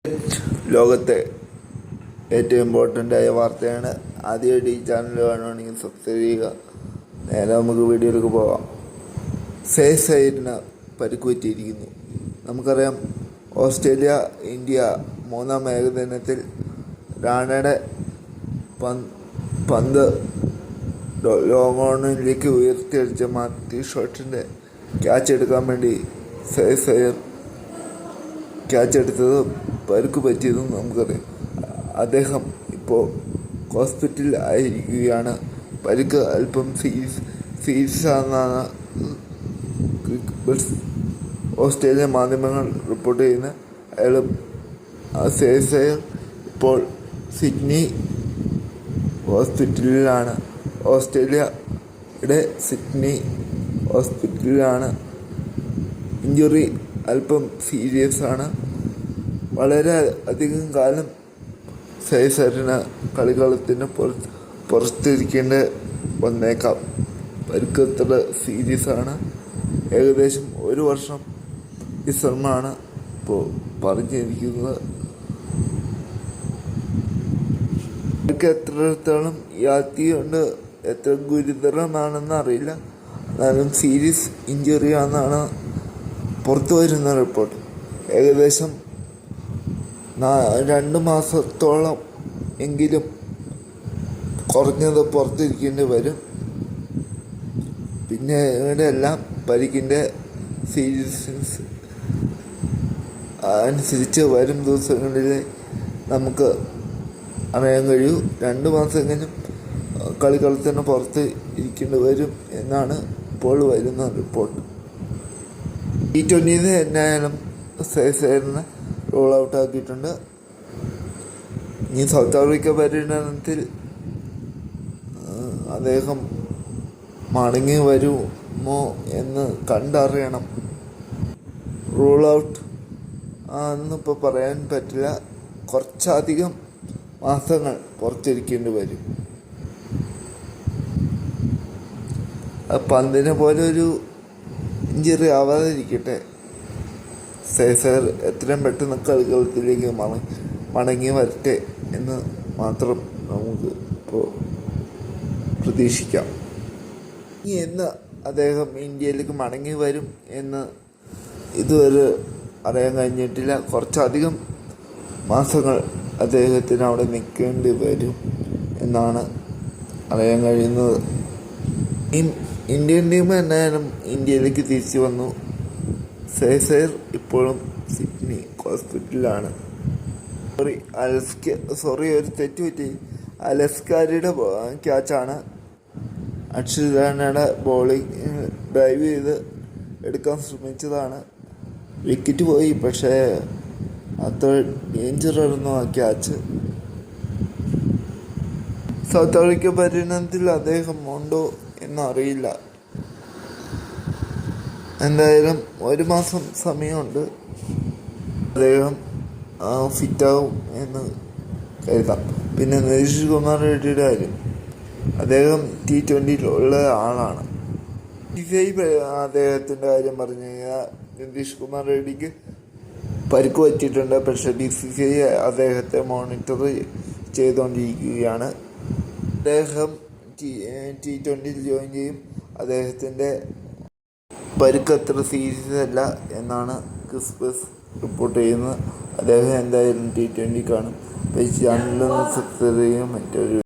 ലോകത്തെ ഏറ്റവും ഇമ്പോർട്ടൻ്റ് ആയ വാർത്തയാണ്. ആദ്യമായിട്ട് ഈ ചാനൽ കാണുകയാണെങ്കിൽ സബ്സ്ക്രൈബ് ചെയ്യുക. നേരെ നമുക്ക് വീഡിയോയിലേക്ക് പോകാം. സൈറിന് പരിക്ക് പറ്റിയിരിക്കുന്നു. നമുക്കറിയാം, ഓസ്ട്രേലിയ ഇന്ത്യ മൂന്നാം ഏകദിനത്തിൽ റാണയുടെ പന്ത് ലോങ് ഓണിലേക്ക് ഉയർത്തിയടിച്ച മാത്യു ഷോട്ടിൻ്റെ ക്യാച്ച് എടുക്കാൻ വേണ്ടി സൈർ ക്യാച്ച് എടുത്തത് പരുക്ക് പറ്റിയതും നമുക്കറിയാം. അദ്ദേഹം ഇപ്പോൾ ഹോസ്പിറ്റലിൽ ആയിരിക്കുകയാണ്. പരുക്ക് അല്പം സീരിയസ് ആണെന്നാണ് ഓസ്ട്രേലിയൻ മാധ്യമങ്ങൾ റിപ്പോർട്ട് ചെയ്യുന്നത്. സൈർ ഇപ്പോൾ സിഡ്നി ഹോസ്പിറ്റലിലാണ്. ഓസ്ട്രേലിയയുടെ സിഡ്നി ഹോസ്പിറ്റലിലാണ്. ഇഞ്ചുറി അല്പം സീരിയസ് ആണ്. വളരെ അധികം കാലം സൈറിന് കളിക്കളത്തിന് പുറത്തിരിക്കേണ്ടി വന്നേക്കാം. പരിക്കത്ര സീരിയസ് ആണ്. ഏകദേശം 1 വർഷം വിശ്രമമാണ് ഇപ്പോൾ പറഞ്ഞിരിക്കുന്നത്. പരിക്ക് എത്രത്തോളം യാത്തിയുണ്ട്, എത്ര ഗുരുതരമാണെന്ന് അറിയില്ല. എന്നാലും സീരിയസ് ഇഞ്ചുറി ആണെന്നാണ് പുറത്തു വരുന്ന റിപ്പോർട്ട്. ഏകദേശം 2 മാസത്തോളം എങ്കിലും കുറഞ്ഞത് പുറത്തിരിക്കേണ്ടി വരും. പിന്നെ ഇവിടെ എല്ലാം പരിക്കിൻ്റെ സീരിയസ്നെസ് അനുസരിച്ച് വരും ദിവസങ്ങളിൽ നമുക്ക് അറിയാൻ കഴിയൂ. 2 മാസമെങ്കിലും കളിക്കളത്തിന് പുറത്ത് ഇരിക്കേണ്ടി വരും എന്നാണ് ഇപ്പോൾ വരുന്ന റിപ്പോർട്ട്. T20 എന്നായാലും സൈറിനെ റോൾ ഔട്ട് ആക്കിയിട്ടുണ്ട്. ഇനി സൗത്ത് ആഫ്രിക്ക പര്യടനത്തിൽ അദ്ദേഹം മടങ്ങി വരുമോ എന്ന് കണ്ടറിയണം. റൂൾ ഔട്ട് എന്നിപ്പോൾ പറയാൻ പറ്റില്ല. കുറച്ചധികം മാസങ്ങൾ പുറത്തിരിക്കേണ്ടി വരും. പന്തിനെ പോലെ ഒരു ഇഞ്ചുറി ആവാതിരിക്കട്ടെ. സൈർ എത്രയും പെട്ടെന്ന് കളിക്കളത്തിലേക്ക് മടങ്ങി വരട്ടെ എന്ന് മാത്രം നമുക്ക് ഇപ്പോൾ പ്രതീക്ഷിക്കാം. ഇനി എന്ന് അദ്ദേഹം ഇന്ത്യയിലേക്ക് മടങ്ങി വരും എന്ന് ഇതുവരെ അറിയാൻ കഴിഞ്ഞിട്ടില്ല. കുറച്ചധികം മാസങ്ങൾ അദ്ദേഹത്തിന് അവിടെ നിൽക്കേണ്ടി വരും എന്നാണ് അറിയാൻ കഴിയുന്നത്. ഇന്ത്യൻ ടീം എന്നാലും ഇന്ത്യയിലേക്ക് തിരിച്ചു വന്നു. സൈർ ഇപ്പോഴും സിഡ്നി ഹോസ്പിറ്റലിലാണ്. ഒരു തെറ്റ് പറ്റി. അലസ്കാരിയുടെ ക്യാച്ചാണ്. അക്ഷൽ റാണയുടെ ബോളിംഗ് ഡൈവ് ചെയ്ത് എടുക്കാൻ ശ്രമിച്ചതാണ്. വിക്കറ്റ് പോയി. പക്ഷേ അത്ര ഡേഞ്ചറായിരുന്നു ആ ക്യാച്ച്. സൗത്ത് ആഫ്രിക്ക പര്യടനത്തിൽ അദ്ദേഹം ഉണ്ടോ എന്നറിയില്ല. എന്തായാലും 1 മാസം സമയമുണ്ട്. അദ്ദേഹം ഫിറ്റാവും എന്ന് കരുതാം. പിന്നെ നിതീഷ് കുമാർ റെഡ്ഡിയുടെ കാര്യം, അദ്ദേഹം T20 ഉള്ള ആളാണ്. അദ്ദേഹത്തിൻ്റെ കാര്യം പറഞ്ഞു കഴിഞ്ഞാൽ നിതീഷ് കുമാർ റെഡ്ഡിക്ക് പരിക്ക് പറ്റിയിട്ടുണ്ട്. പക്ഷേ BCCI അദ്ദേഹത്തെ മോണിറ്റർ ചെയ്തുകൊണ്ടിരിക്കുകയാണ്. അദ്ദേഹം T20 ജോയിൻ ചെയ്യും. അദ്ദേഹത്തിൻ്റെ പരിക്ക് അത്ര സീരിയസ് അല്ല എന്നാണ് ക്രിസ്പസ് റിപ്പോർട്ട് ചെയ്യുന്നത്. അദ്ദേഹം എന്തായാലും T20 കാണും. ചാനലൊന്ന് സബ്സ്ക്രൈബ് ചെയ്യും. മറ്റൊരു